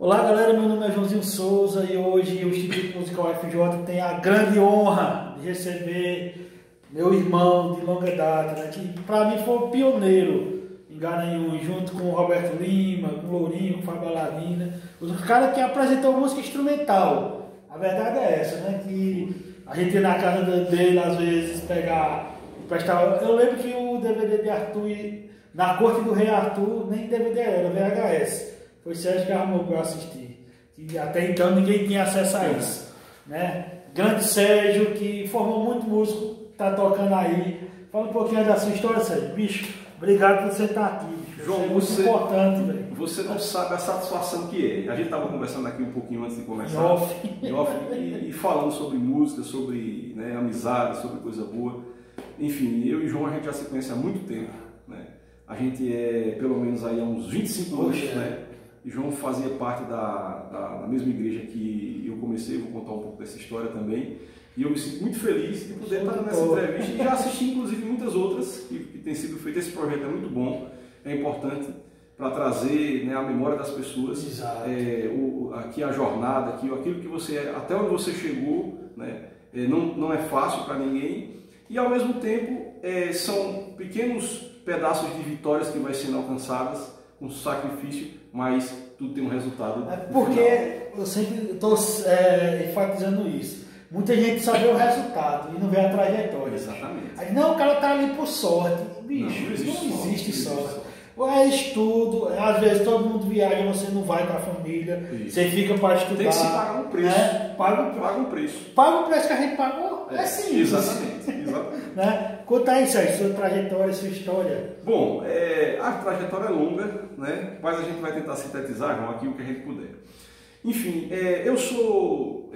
Olá galera, meu nome é Joãozinho Souza e hoje o Instituto Musical FJ tem a grande honra de receber meu irmão de longa data, né, que para mim foi o pioneiro em Garanhuns, junto com o Roberto Lima, com o Lourinho, com o Fábio Aladina, o cara que apresentou música instrumental. A verdade é essa, né, que a gente ia na casa dele às vezes pegar, prestar. Eu lembro que o DVD de Arthur, na corte do rei Arthur, nem DVD era VHS. Foi Sérgio que arrumou para eu assistir. E até então ninguém tinha acesso a isso. Né? Grande Sérgio, que formou muito músico, tá tocando aí. Fala um pouquinho da sua história, Sérgio. Bicho, obrigado por você estar aqui. Bicho. João, é muito importante, velho. Você não sabe a satisfação que é. A gente estava conversando aqui um pouquinho antes de começar. E falando sobre música, sobre, né, amizade, sobre coisa boa. Enfim, eu e João a gente já se conhece há muito tempo. Né? A gente é pelo menos aí há uns 25 anos, né? João fazia parte da mesma igreja que eu comecei, vou contar um pouco dessa história também. E eu me sinto muito feliz de poder estar nessa entrevista e já assisti inclusive muitas outras que têm sido feitas. Esse projeto é muito bom, é importante para trazer, né, a memória das pessoas, aqui a jornada, aquilo que você é, até onde você chegou, né, não é fácil para ninguém e ao mesmo tempo são pequenos pedaços de vitórias que vai sendo alcançadas com sacrifício, mas tudo tem um resultado. É porque eu sempre estou enfatizando isso. Muita gente só vê o resultado e não vê a trajetória. Exatamente. Aí, não, o cara tá ali por sorte. Bicho, não existe sorte. É estudo, às vezes todo mundo viaja, você não vai com a família, você fica para estudar. Tem que se pagar um preço. Né? Paga um preço. Paga o preço que a gente pagou. É simples. Exatamente. Né? Conta aí, Sérgio, sua trajetória, sua história. Bom, a trajetória é longa, né? Mas a gente vai tentar sintetizar, João, aqui o que a gente puder. Enfim, eu sou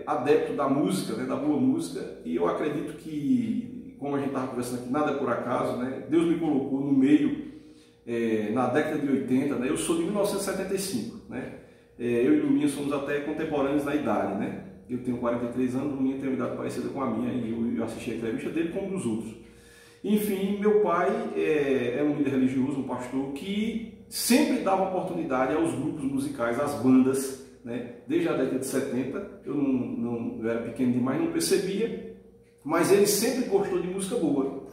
adepto da música, né, da boa música, e eu acredito que, como a gente estava conversando aqui, nada é por acaso, né? Deus me colocou no meio, na década de 80, né? Eu sou de 1975, né? Eu e o Luminha somos até contemporâneos na idade, né? Eu tenho 43 anos, o Luminha tem uma idade parecida com a minha, e eu assisti a entrevista dele como dos outros. Enfim, meu pai é um líder religioso, um pastor, que sempre dava oportunidade aos grupos musicais, às bandas, né? Desde a década de 70, eu era pequeno demais, não percebia, mas ele sempre gostou de música boa.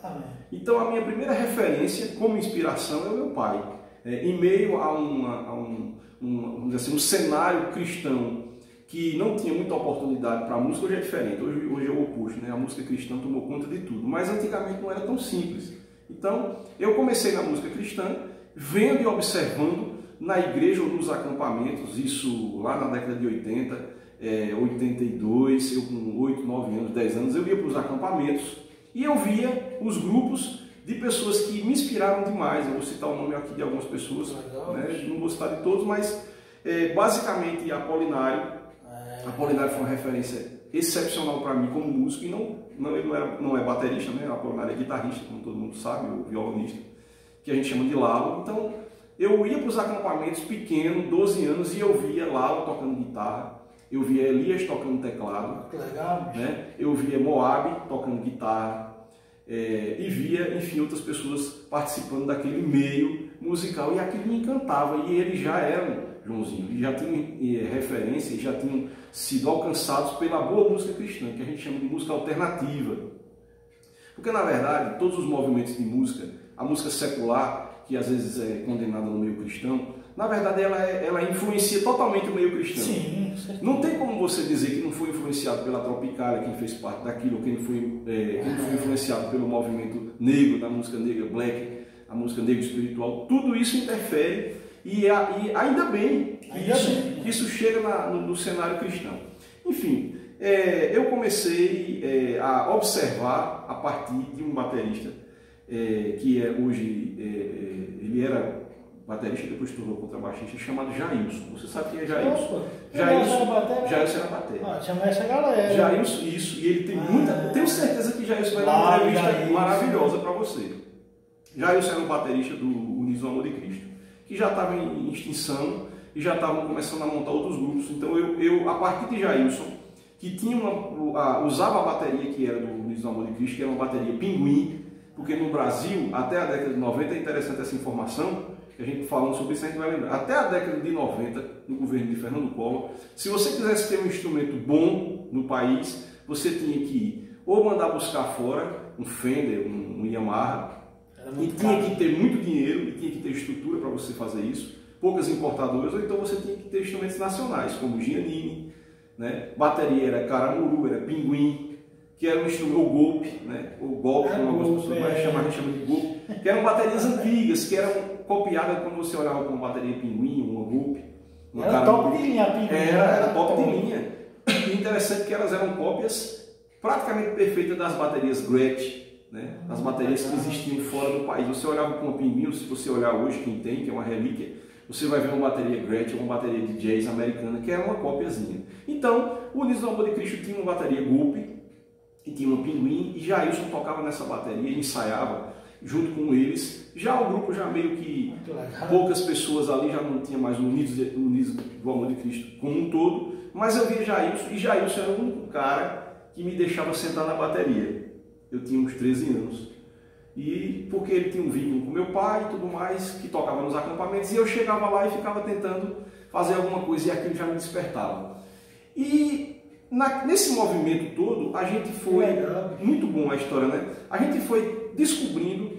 Então a minha primeira referência como inspiração é o meu pai. Em meio a vamos dizer assim, um cenário cristão que não tinha muita oportunidade para a música, hoje é diferente, hoje é o oposto, né? A música cristã tomou conta de tudo, mas antigamente não era tão simples. Então eu comecei na música cristã, vendo e observando na igreja ou nos acampamentos, isso lá na década de 80, 82, eu com 8, 9 anos, 10 anos, eu ia para os acampamentos e eu via os grupos de pessoas que me inspiraram demais. Eu vou citar o nome aqui de algumas pessoas, né? Não vou citar de todos, mas basicamente Apolinário. Apolinário foi uma referência excepcional para mim como músico, e ele não é baterista, né? Apolinário é guitarrista, como todo mundo sabe, ou violonista, que a gente chama de Lalo. Então eu ia para os acampamentos pequeno, 12 anos, e eu via Lalo tocando guitarra, eu via Elias tocando teclado, né? Eu via Moab tocando guitarra, e via, enfim, outras pessoas participando daquele meio musical, e aquilo me encantava. E eles já eram, Joãozinho, eles já tinham referência, já tinham sido alcançados pela boa música cristã, que a gente chama de música alternativa. Porque, na verdade, todos os movimentos de música, a música secular, que às vezes é condenada no meio cristão, na verdade ela influencia totalmente o meio cristão. Sim, não tem como você dizer que não foi influenciado pela Tropicália, quem fez parte daquilo, quem foi influenciado pelo movimento negro, da música negra, black, a música negra espiritual. Tudo isso interfere e ainda bem que isso chega no cenário cristão. Enfim, eu comecei a observar a partir de um baterista que hoje ele era baterista, depois se tornou contrabaixista, chamado Jailson. Você sabe quem é Jailson? Jailson era batera. Chama essa galera. Jailson, isso. E ele tem muita... Tenho certeza que Jailson vai dar uma entrevista maravilhosa para você. Jailson era um baterista do Unidos do Amor de Cristo, que já estava em extinção e já estavam começando a montar outros grupos. Então eu a partir de Jailson, que tinha usava a bateria que era do Unidos do Amor de Cristo, que era uma bateria Pinguim, porque no Brasil, até a década de 90, é interessante essa informação, que a gente falando sobre isso, a gente vai lembrar. Até a década de 90, no governo de Fernando Collor, se você quisesse ter um instrumento bom no país, você tinha que ir ou mandar buscar fora um Fender, um Yamaha, e tinha que ter muito dinheiro, e tinha que ter estrutura para você fazer isso, poucas importadoras, ou então você tinha que ter instrumentos nacionais, como Giannini, né? Bateria era Caramuru, era Pinguim, que era um instrumento, ou Golpe, né? Ou Golpe, como algumas pessoas mais chamam, a gente chama de Golpe, que eram baterias antigas, que eram copiadas quando você olhava com uma bateria Pinguim, uma Golpe, uma era top de linha, Pinguim. Era top de linha. E interessante que elas eram cópias praticamente perfeitas das baterias Gretsch, né? As baterias que existiam fora do país. Você olhava com uma Pinguim, se você olhar hoje quem tem, que é uma relíquia, você vai ver uma bateria Gretsch, uma bateria de jazz americana, que era uma cópiazinha. Então, o Unidos do Amor de Cristo tinha uma bateria Golpe, e tinha uma Pinguim, e Jailson tocava nessa bateria e ensaiava junto com eles. Já o grupo, já meio que poucas pessoas ali, já não tinha mais o Unidos do Amor de Cristo como um todo, mas eu via Jailson, e Jailson era o único cara que me deixava sentar na bateria. Eu tinha uns 13 anos. E porque ele tinha um vínculo com meu pai e tudo mais, que tocava nos acampamentos, e eu chegava lá e ficava tentando fazer alguma coisa, e aquilo já me despertava. E nesse movimento todo, a gente foi, muito bom a história, né? A gente foi descobrindo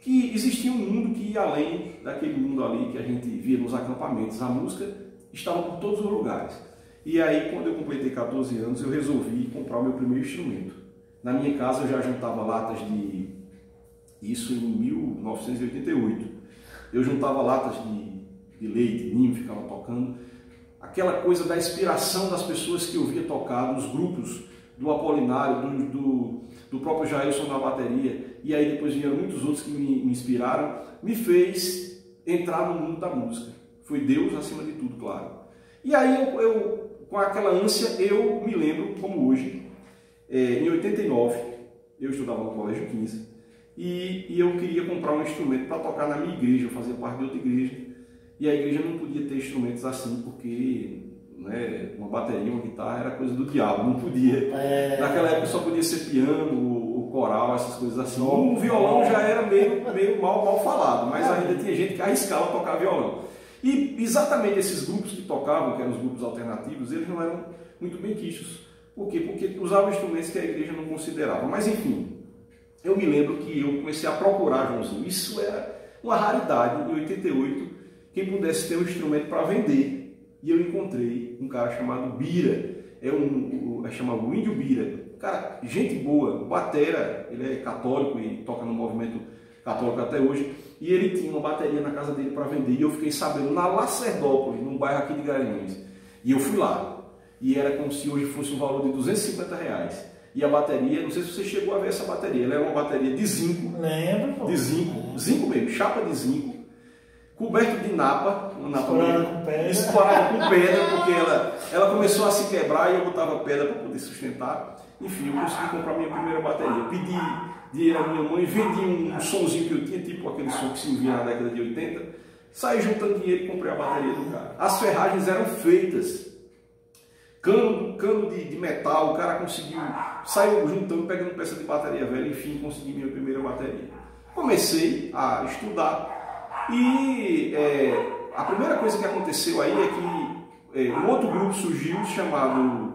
que existia um mundo que ia além daquele mundo ali que a gente via nos acampamentos. A música estava por todos os lugares. E aí, quando eu completei 14 anos, eu resolvi comprar o meu primeiro instrumento. Na minha casa eu já juntava latas de... Isso em 1988. Eu juntava latas de leite, de ninho, ficava tocando. Aquela coisa da inspiração das pessoas que eu via tocar, nos grupos do Apolinário, do próprio Jailson na bateria, e aí depois vieram muitos outros que me inspiraram, me fez entrar no mundo da música. Foi Deus acima de tudo, claro. E aí eu com aquela ânsia, eu me lembro, como hoje, em 89, eu estudava no Colégio 15, e eu queria comprar um instrumento para tocar na minha igreja, eu fazia parte de outra igreja, e a igreja não podia ter instrumentos assim, porque né, uma bateria, uma guitarra era coisa do diabo, não podia. Naquela época só podia ser piano, o coral, essas coisas assim. O violão já era meio mal falado, mas ainda tinha gente que arriscava tocar violão. E exatamente esses grupos que tocavam, que eram os grupos alternativos, eles não eram muito bem quistos. Por quê? Porque usavam instrumentos que a igreja não considerava. Mas enfim, eu me lembro que eu comecei a procurar, Joãozinho. Isso era uma raridade em 88, quem pudesse ter um instrumento para vender. E eu encontrei um cara chamado Bira, é chamado Índio Bira. Cara, gente boa, batera, ele é católico e toca no movimento católico até hoje. E ele tinha uma bateria na casa dele para vender. E eu fiquei sabendo na Lacerdópolis, num bairro aqui de Garanhuns. E eu fui lá. E era como se hoje fosse um valor de R$250. E a bateria, não sei se você chegou a ver essa bateria, ela é uma bateria de zinco. Lembro, pô. De zinco, zinco mesmo, chapa de zinco, coberto de napa, uma napa estourada com pedra, porque ela começou a se quebrar e eu botava pedra para poder sustentar. Enfim, eu consegui comprar minha primeira bateria. Eu pedi dinheiro à minha mãe, vendi um sonzinho que eu tinha, tipo aquele som que se via na década de 80, saí juntando dinheiro e comprei a bateria do cara. As ferragens eram feitas. Cano de metal, o cara conseguiu, saiu juntando, pegando peça de bateria velha, enfim, consegui minha primeira bateria. Comecei a estudar e a primeira coisa que aconteceu aí é que um outro grupo surgiu chamado,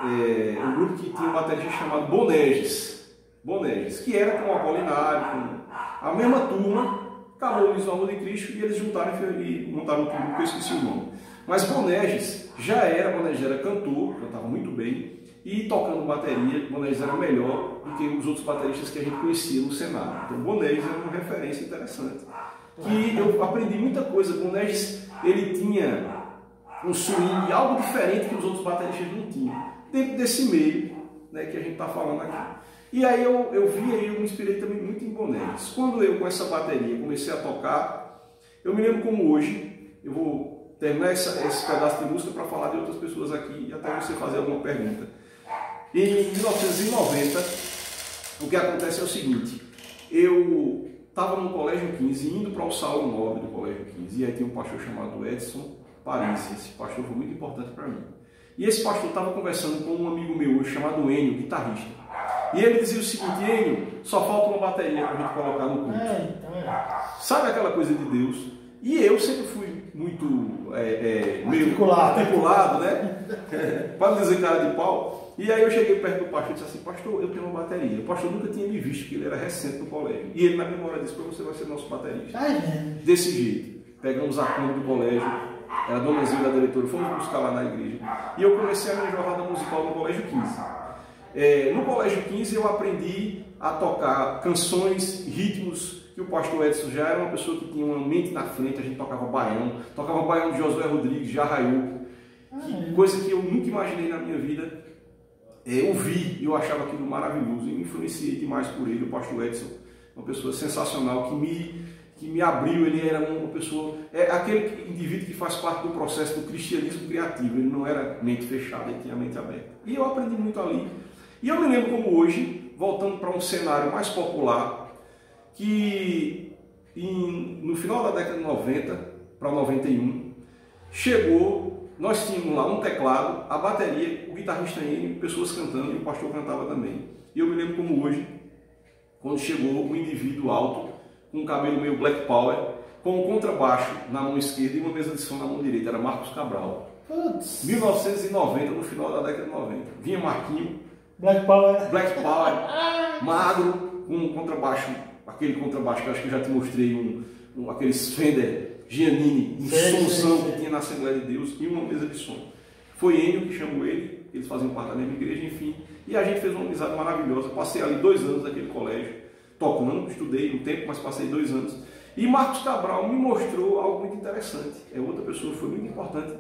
um grupo que tinha um baterista chamado Boneges, que era com o Apolinário, com a mesma turma, acabou o Unidos do Amor de Cristo e eles juntaram e montaram um grupo que eu esqueci o nome. Mas Boneges era cantor, cantava muito bem, e tocando bateria, Boneges era melhor do que os outros bateristas que a gente conhecia no cenário. Então Boneges era uma referência interessante. Que eu aprendi muita coisa. Boneges, ele tinha um swing, algo diferente que os outros bateristas não tinham, dentro desse meio, né, que a gente está falando aqui. E aí eu vi e eu me inspirei também muito em Boneges. Quando eu, com essa bateria, comecei a tocar, eu me lembro como hoje, eu vou terminar esse pedaço de música para falar de outras pessoas aqui e até você fazer alguma pergunta. Em 1990, o que acontece é o seguinte, eu estava no Colégio 15, indo para o Salão Nobre do Colégio 15, e aí tinha um pastor chamado Edson Paris, esse pastor foi muito importante para mim. E esse pastor estava conversando com um amigo meu chamado Enio, guitarrista. E ele dizia o seguinte: Enio, só falta uma bateria para a gente colocar no culto. Sabe aquela coisa de Deus? E eu sempre fui muito meio articulado, né? Para não dizer cara de pau. E aí eu cheguei perto do pastor e disse assim, pastor, eu tenho uma bateria. O pastor nunca tinha me visto, porque ele era recente no colégio. E ele na memória disse, você vai ser nosso baterista. Desse jeito. Pegamos a Kombi do colégio, era a dona Zilda, da diretora, fomos buscar lá na igreja. E eu comecei a minha jornada musical no Colégio 15. No Colégio 15 eu aprendi a tocar canções, ritmos, que o pastor Edson já era uma pessoa que tinha uma mente na frente, a gente tocava baião de Josué Rodrigues, de Arraiô, coisa que eu nunca imaginei na minha vida. Eu vi e eu achava aquilo maravilhoso, e me influenciei demais por ele, o pastor Edson, uma pessoa sensacional, que me abriu. Ele era uma pessoa, aquele indivíduo que faz parte do processo do cristianismo criativo, ele não era mente fechada, ele tinha a mente aberta. E eu aprendi muito ali. E eu me lembro como hoje, voltando para um cenário mais popular, que no final da década de 90 para 91, nós tínhamos lá um teclado, a bateria, o guitarrista Enio, pessoas cantando, e o pastor cantava também. E eu me lembro como hoje, quando chegou um indivíduo alto, com um cabelo meio black power, com um contrabaixo na mão esquerda e uma mesa de som na mão direita, era Marcos Cabral. 1990, no final da década de 90. Vinha Marquinho, Black Power, magro, com um contrabaixo, aquele contrabaixo que eu acho que eu já te mostrei, aqueles Fender Giannini, somzão que tinha na Assembleia de Deus, e uma mesa de som. Foi Enio que chamou ele, eles faziam parte da mesma igreja, enfim, e a gente fez uma amizade maravilhosa. Passei ali 2 anos naquele colégio, tocando, estudei um tempo, mas passei 2 anos. E Marcos Cabral me mostrou algo muito interessante. É outra pessoa que foi muito importante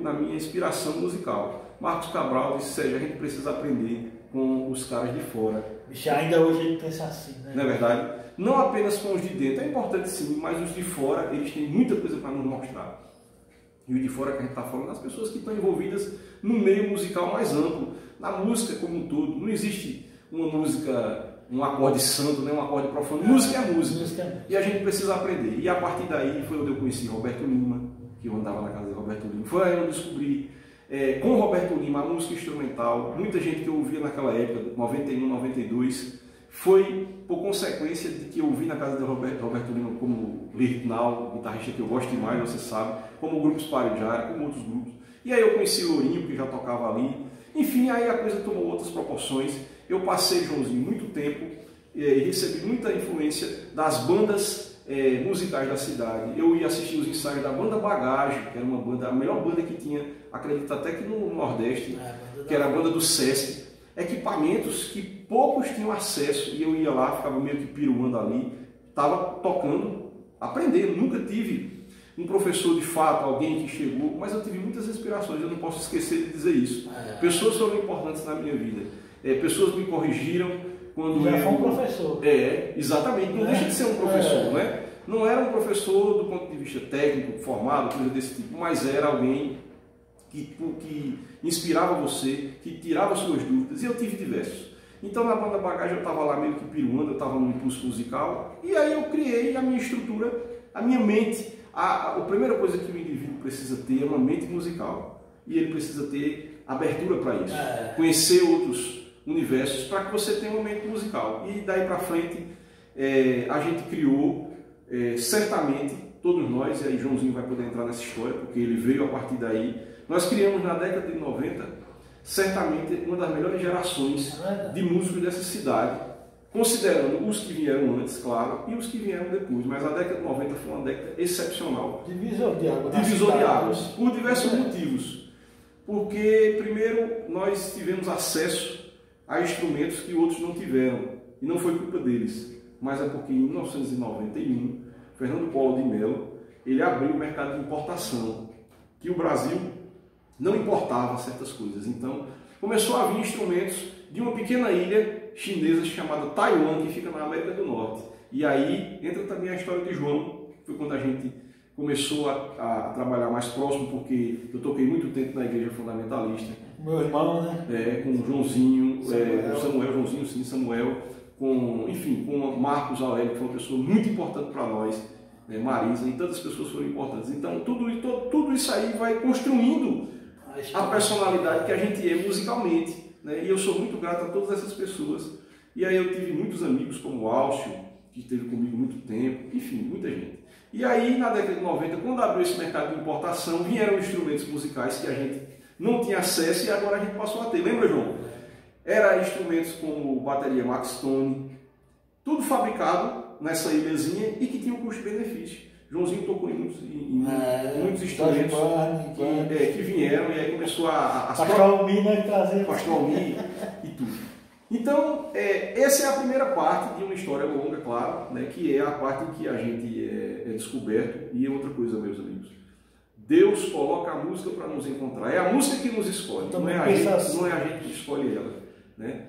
na minha inspiração musical. Marcos Cabral disse, Sérgio, a gente precisa aprender com os caras de fora. Bicho, ainda hoje ele pensa assim, né? Não é verdade? Não apenas com os de dentro, é importante sim, mas os de fora, eles têm muita coisa para nos mostrar. E o de fora que a gente está falando, as pessoas que estão envolvidas no meio musical mais amplo, na música como um todo. Não existe uma música, um acorde santo, né? Um acorde profano. Música é música. E a gente precisa aprender. E a partir daí foi onde eu conheci Roberto Lima, que eu andava na casa de Roberto Lima. Foi aí onde eu descobri, com o Roberto Lima, a música instrumental. Muita gente que eu ouvia naquela época, 91, 92, foi por consequência de que eu ouvi na casa de Roberto Lima, como Lirtnal, guitarrista que eu gosto demais, você sabe, como o grupo Sparijara, como outros grupos. E aí eu conheci Lourinho, que já tocava ali. Enfim, aí a coisa tomou outras proporções. Eu passei, Joãozinho, muito tempo e recebi muita influência das bandas musicais da cidade. Eu ia assistir os ensaios da Banda Bagagem, que era uma banda, a melhor banda que tinha, acredito até que no Nordeste, que era a banda do Sesc. Equipamentos que poucos tinham acesso, e eu ia lá, ficava meio que piruando ali, estava tocando, aprendendo. Nunca tive um professor de fato, alguém que chegou, mas eu tive muitas inspirações, eu não posso esquecer de dizer isso. Pessoas foram importantes na minha vida, pessoas me corrigiram quando já foi um professor. Exatamente, não deixa de ser um professor, né? Não era um professor do ponto de vista técnico, formado, coisa desse tipo, mas era alguém que inspirava você, que tirava suas dúvidas, e eu tive diversos. Então na Banda Bagagem eu estava lá meio que piruando, eu estava no impulso musical, e aí eu criei a minha estrutura, a minha mente. A primeira coisa que o indivíduo precisa ter é uma mente musical, e ele precisa ter abertura para isso, conhecer outros universos, para que você tenha uma mente musical. E daí para frente a gente criou, certamente, todos nós, e aí Joãozinho vai poder entrar nessa história, porque ele veio a partir daí. Nós criamos na década de 90, certamente, uma das melhores gerações de músicos dessa cidade, considerando os que vieram antes, claro, e os que vieram depois. Mas a década de 90 foi uma década excepcional. Divisor de águas. Divisor de águas, por diversos motivos. Porque, primeiro, nós tivemos acesso a instrumentos que outros não tiveram, e não foi culpa deles, mas é porque em 1991, Fernando Collor de Mello, ele abriu o mercado de importação, que o Brasil não importava certas coisas. Então, começou a vir instrumentos de uma pequena ilha chinesa chamada Taiwan, que fica na América do Norte. E aí entra também a história de João, foi quando a gente começou a trabalhar mais próximo, porque eu toquei muito tempo na Igreja Fundamentalista. Meu irmão, né? Com o Joãozinho, Joãozinho, sim, Samuel, com Marcos Aurélio, que foi uma pessoa muito importante para nós, Marisa, e tantas pessoas foram importantes. Então, tudo isso aí vai construindo a personalidade que a gente é musicalmente, né? E eu sou muito grato a todas essas pessoas. E aí eu tive muitos amigos, como o Álcio, que esteve comigo muito tempo, enfim, muita gente. E aí, na década de 90, quando abriu esse mercado de importação, vieram instrumentos musicais que a gente não tinha acesso e agora a gente passou a ter. Lembra, João? Era instrumentos como bateria Maxtone, tudo fabricado nessa ilhazinha e que tinha um custo-benefício. Joãozinho tocou em muitos instrumentos que vieram e aí começou a Pastor Almir, né? Trazer. Pastor Almir e tudo. Então, essa é a primeira parte de uma história longa, claro, né, que é a parte em que a gente é descoberto. E outra coisa, meus amigos, Deus coloca a música para nos encontrar. É a música que nos escolhe, não é a gente que escolhe ela. Né?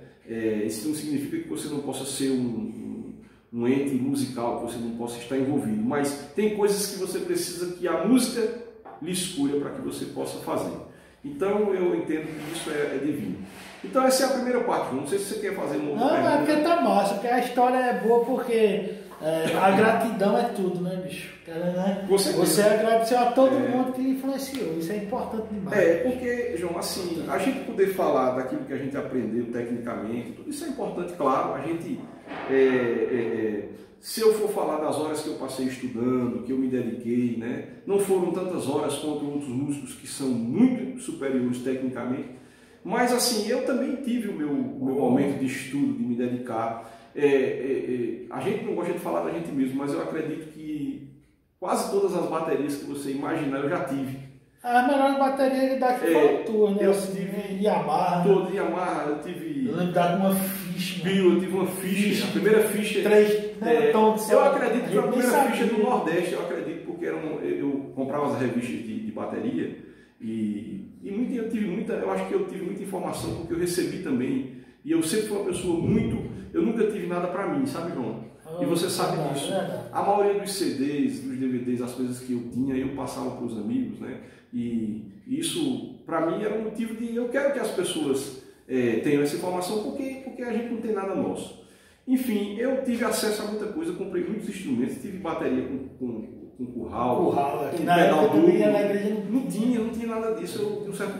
Isso não significa que você não possa ser um ente musical, que você não possa estar envolvido, mas tem coisas que você precisa que a música lhe escolha para que você possa fazer. Então, eu entendo que isso é divino. Então essa é a primeira parte, não sei se você quer fazer uma outra pergunta. Não, é porque tá massa, porque a história é boa, porque a gratidão é tudo, né, bicho? Né? Você agradeceu a todo mundo que influenciou, isso é importante demais. Porque, João, assim, a gente poder falar daquilo que a gente aprendeu tecnicamente, tudo isso é importante, claro. A gente, se eu for falar das horas que eu passei estudando, que eu me dediquei, né, não foram tantas horas quanto outros músicos que são muito superiores tecnicamente. Mas assim, eu também tive o meu momento de estudo, de me dedicar. A gente não gosta de falar da gente mesmo, mas eu acredito que quase todas as baterias que você imaginar eu já tive. A melhor bateria daqui foram tuas, né? Eu tive Yamaha. Todo Yamaha, eu tive. Eu lembro de uma ficha. Eu tive uma ficha. A primeira ficha. Eu acredito que foi a primeira ficha do Nordeste, eu acredito, porque eu comprava as revistas de bateria. Eu acho que eu tive muita informação porque eu recebi também. E eu sempre fui uma pessoa eu nunca tive nada para mim, sabe, João? E você sabe disso. A maioria dos CDs, dos DVDs, as coisas que eu tinha, eu passava para os amigos, né? E isso, para mim, era um motivo de eu quero que as pessoas tenham essa informação porque a gente não tem nada nosso. Enfim, eu tive acesso a muita coisa, comprei muitos instrumentos, tive bateria com curral, com pedal duplo. Não tinha nada disso. Eu, de um certo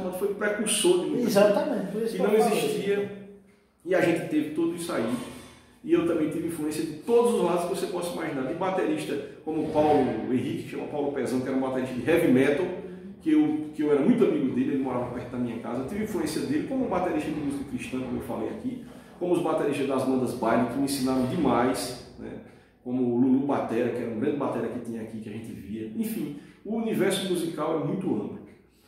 modo, foi precursor de muita Exatamente, coisa que não existia. E a gente teve tudo isso aí. E eu também tive influência de todos os lados que você possa imaginar. De baterista como o Paulo Henrique, que chama Paulo Pezão, que era um baterista de heavy metal, que eu era muito amigo dele, ele morava perto da minha casa. Eu tive influência dele como um baterista de música cristã, como eu falei aqui, como os bateristas das bandas baile, que me ensinaram demais, né? Como o Lulu Batera, que era um grande batera que tinha aqui, que a gente via. Enfim, o universo musical é muito amplo.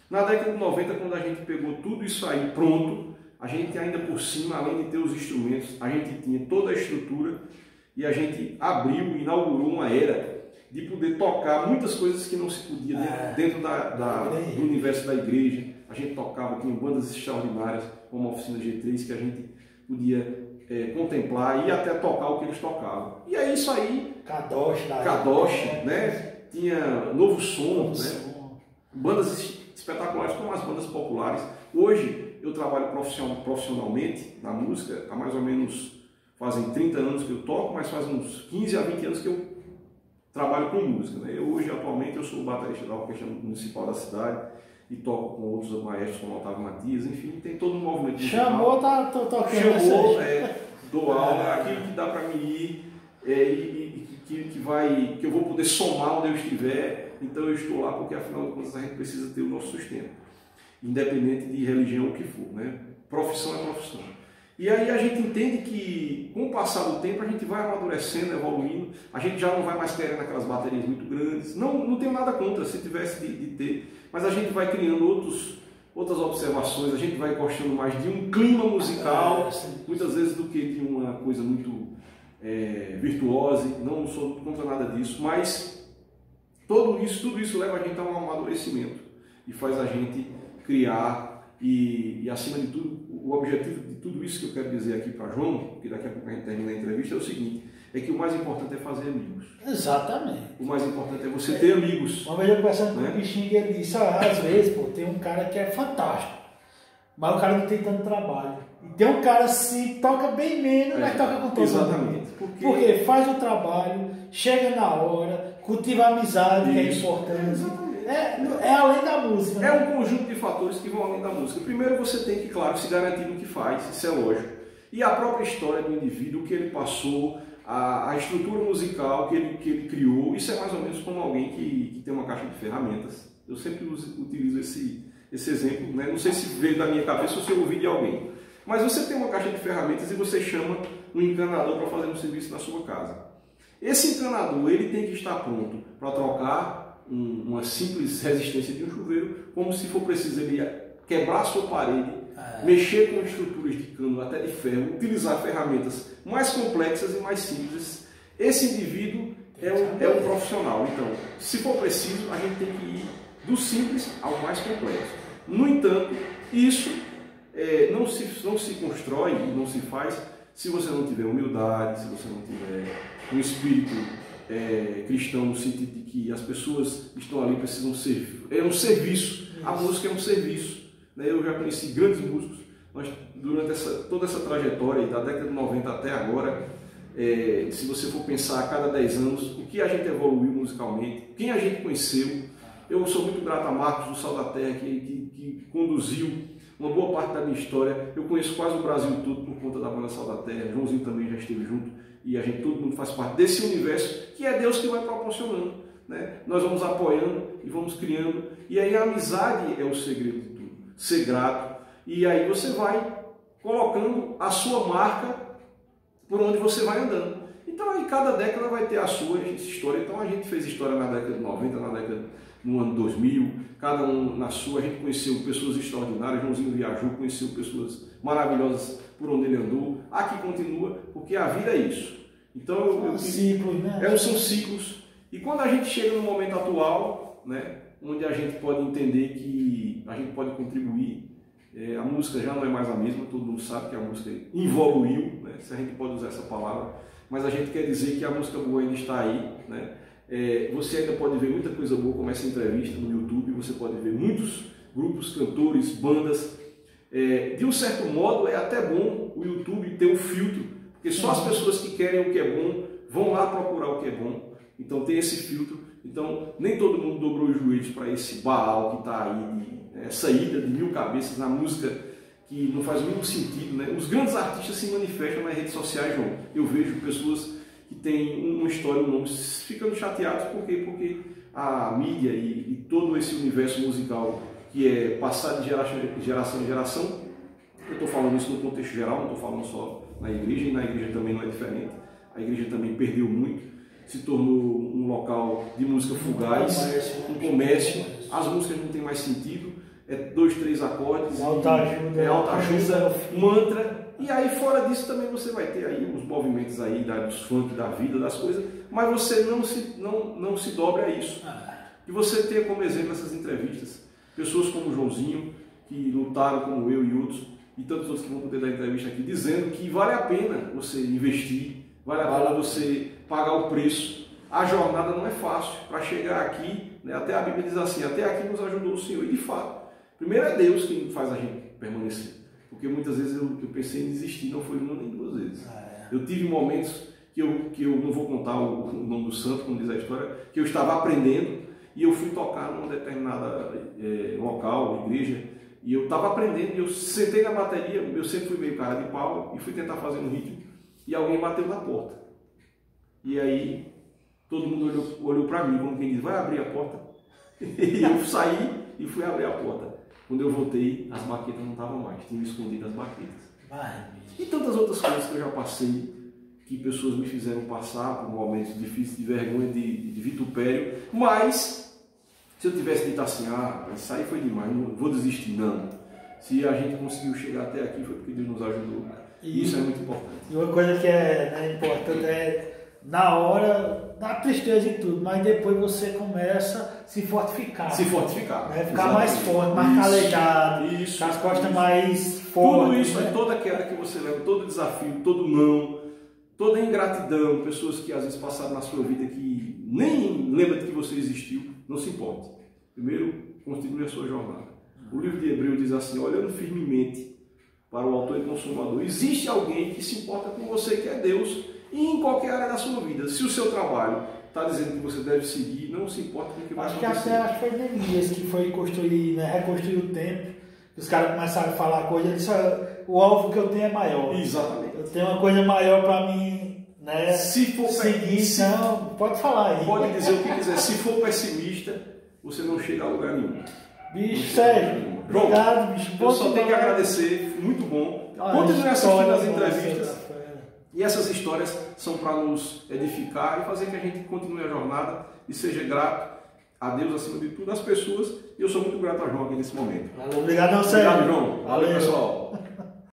Na década de 90, quando a gente pegou tudo isso aí pronto, a gente ainda por cima, além de ter os instrumentos, a gente tinha toda a estrutura e a gente abriu, inaugurou uma era de poder tocar muitas coisas que não se podia dentro do universo da igreja. A gente tocava, tinha bandas extraordinárias, como a Oficina G3, que a gente podia contemplar e até tocar o que eles tocavam. E é isso aí. Kadosh, né? Tinha Novo Som, né? Bandas espetaculares como as bandas populares. Hoje eu trabalho profissionalmente na música, há mais ou menos, fazem 30 anos que eu toco, mas faz uns 15 a 20 anos que eu trabalho com música. Né? Hoje, atualmente, eu sou o baterista da Orquestra Municipal da cidade e toco com outros maestros como Otávio Matias, enfim, tem todo um movimento musical. Chamou, tá tocando. Chamou, dou aula, aquilo que dá para mim ir que eu vou poder somar onde eu estiver, então eu estou lá porque afinal de contas a gente precisa ter o nosso sustento, independente de religião ou o que for, né? Profissão é profissão. E aí a gente entende que com o passar do tempo a gente vai amadurecendo, evoluindo, a gente já não vai mais querendo aquelas baterias muito grandes, não tenho nada contra se tivesse de ter, mas a gente vai criando outras observações, a gente vai gostando mais de um clima musical, muitas vezes do que de uma coisa muito virtuosa. Não sou contra nada disso, mas tudo isso leva a gente a um amadurecimento e faz a gente criar e acima de tudo, o objetivo de tudo isso que eu quero dizer aqui para João, que daqui a pouco a gente termina a entrevista, é o seguinte, é que o mais importante é fazer amigos. Exatamente. O mais importante é você ter amigos. Uma vez eu conversando com o bichinho, ele disse, às vezes, tem um cara que é fantástico, mas o cara não tem tanto trabalho. E tem um cara assim, toca bem menos, mas toca com todo mundo. Exatamente. Porque faz o trabalho, chega na hora, cultiva a amizade, que é importante. É além da música. Né? É um conjunto de fatores que vão além da música. Primeiro você tem que, claro, se garantir no que faz, isso é lógico. E a própria história do indivíduo, o que ele passou, a estrutura musical que ele criou, isso é mais ou menos como alguém que tem uma caixa de ferramentas. Eu sempre utilizo esse exemplo, né? Não sei se veio da minha cabeça ou se eu ouvi de alguém. Mas você tem uma caixa de ferramentas e você chama um encanador para fazer um serviço na sua casa. Esse encanador ele tem que estar pronto para trocar uma simples resistência de um chuveiro, como se for preciso ele quebrar a sua parede, mexer com estruturas de cano até de ferro, utilizar ferramentas mais complexas e mais simples. Esse indivíduo é um profissional. Então, se for preciso, a gente tem que ir do simples ao mais complexo. No entanto, isso não se constrói e não se faz se você não tiver humildade, se você não tiver um espírito cristão, no sentido de que as pessoas que estão ali precisam servir. É um serviço. A música é um serviço. Eu já conheci grandes músicos, mas durante toda essa trajetória, da década de 90 até agora, se você for pensar a cada 10 anos, o que a gente evoluiu musicalmente, quem a gente conheceu. Eu sou muito grato a Marcos do Sal da Terra, que conduziu uma boa parte da minha história. Eu conheço quase o Brasil todo por conta da banda Sal da Terra. Joãozinho também já esteve junto, e todo mundo faz parte desse universo que é Deus que vai proporcionando, né? Nós vamos apoiando e vamos criando, e aí a amizade é o segredo de tudo. Ser grato, e aí você vai colocando a sua marca por onde você vai andando. Então aí cada década vai ter a sua história. Então a gente fez história na década de 90, no ano 2000, cada um na sua. A gente conheceu pessoas extraordinárias. Joãozinho viajou, conheceu pessoas maravilhosas por onde ele andou. Aqui continua, porque a vida é isso. Então ciclos, né? São ciclos. E quando a gente chega no momento atual, né, onde a gente pode entender que a gente pode contribuir, a música já não é mais a mesma. Todo mundo sabe que a música evoluiu, né, se a gente pode usar essa palavra, mas a gente quer dizer que a música boa ainda está aí, né? Você ainda pode ver muita coisa boa, como essa entrevista no YouTube. Você pode ver muitos grupos, cantores, bandas. De um certo modo, é até bom o YouTube ter um filtro, porque só as pessoas que querem o que é bom vão lá procurar o que é bom. Então tem esse filtro. Então nem todo mundo dobrou os joelhos para esse Baal que está aí, essa ida de 1000 cabeças na música, que não faz o mínimo sentido, né? Os grandes artistas se manifestam nas redes sociais, João. Eu vejo pessoas que têm uma história, um nome, ficando chateados. Por quê? Porque a mídia e todo esse universo musical que é passado de geração em geração, eu estou falando isso no contexto geral, não estou falando só na igreja, e na igreja também não é diferente. A igreja também perdeu muito, se tornou um local de música fugaz, um comércio. As músicas não têm mais sentido, 2, 3 acordes, autoajuda, mantra. E aí fora disso também você vai ter aí os movimentos aí dos funk, da vida, das coisas, mas você não se dobra a isso. E você ter como exemplo essas entrevistas, pessoas como o Joãozinho, que lutaram como eu e outros, e tantos outros que vão poder dar entrevista aqui, dizendo que vale a pena você investir, vale a pena você pagar o preço. A jornada não é fácil. Para chegar aqui, né, até a Bíblia diz assim, até aqui nos ajudou o Senhor. E de fato, primeiro é Deus quem faz a gente permanecer. Porque muitas vezes eu pensei em desistir, não foi uma nem 2 vezes. Eu tive momentos que eu não vou contar o nome do santo, como diz a história, que eu estava aprendendo e eu fui tocar numa determinada local, igreja, e eu estava aprendendo, e eu sentei na bateria, eu sempre fui meio cara de pau, e fui tentar fazer um ritmo, e alguém bateu na porta. E aí todo mundo olhou para mim, como quem diz, vai abrir a porta? E eu saí e fui abrir a porta. Quando eu voltei, as baquetas não estavam mais, tinham escondido as baquetas. E tantas outras coisas que eu já passei, que pessoas me fizeram passar por momentos difíceis, de vergonha, de vitupério, mas se eu tivesse dito assim, isso aí foi demais, não vou desistir, não. Se a gente conseguiu chegar até aqui foi porque Deus nos ajudou. E isso é muito importante. E uma coisa que é importante na hora, dá tristeza e tudo, mas depois você começa a se fortificar. Se fortificar. Né? Ficar mais forte, mais calejado, com as costas mais fortes. Tudo isso, né? Toda queda que você leva, todo desafio, todo não, toda ingratidão, pessoas que às vezes passaram na sua vida que nem lembram de que você existiu, não se importe. Primeiro, continue a sua jornada. O livro de Hebreus diz assim, olhando firmemente para o autor e consumador, existe alguém que se importa com você, que é Deus, e em qualquer área da sua vida. Se o seu trabalho está dizendo que você deve seguir, não se importa com o que vai acontecer. Acho que foi Neemias que foi construir, né, reconstruir o templo. Os caras começaram a falar coisa, ele disse, o alvo que eu tenho é maior. Exatamente. Eu tenho uma coisa maior para mim né? Se for seguir, não, pode falar aí. Pode dizer o que quiser. Se for pessimista, você não chega a lugar nenhum. Bicho, Sérgio, obrigado, bicho. Eu só tenho que agradecer, muito bom. Continue assistindo as entrevistas. E essas histórias são para nos edificar e fazer que a gente continue a jornada e seja grato a Deus acima de tudo, às pessoas. E eu sou muito grato a João aqui nesse momento. Obrigado, Sérgio. Obrigado, João. Valeu, pessoal.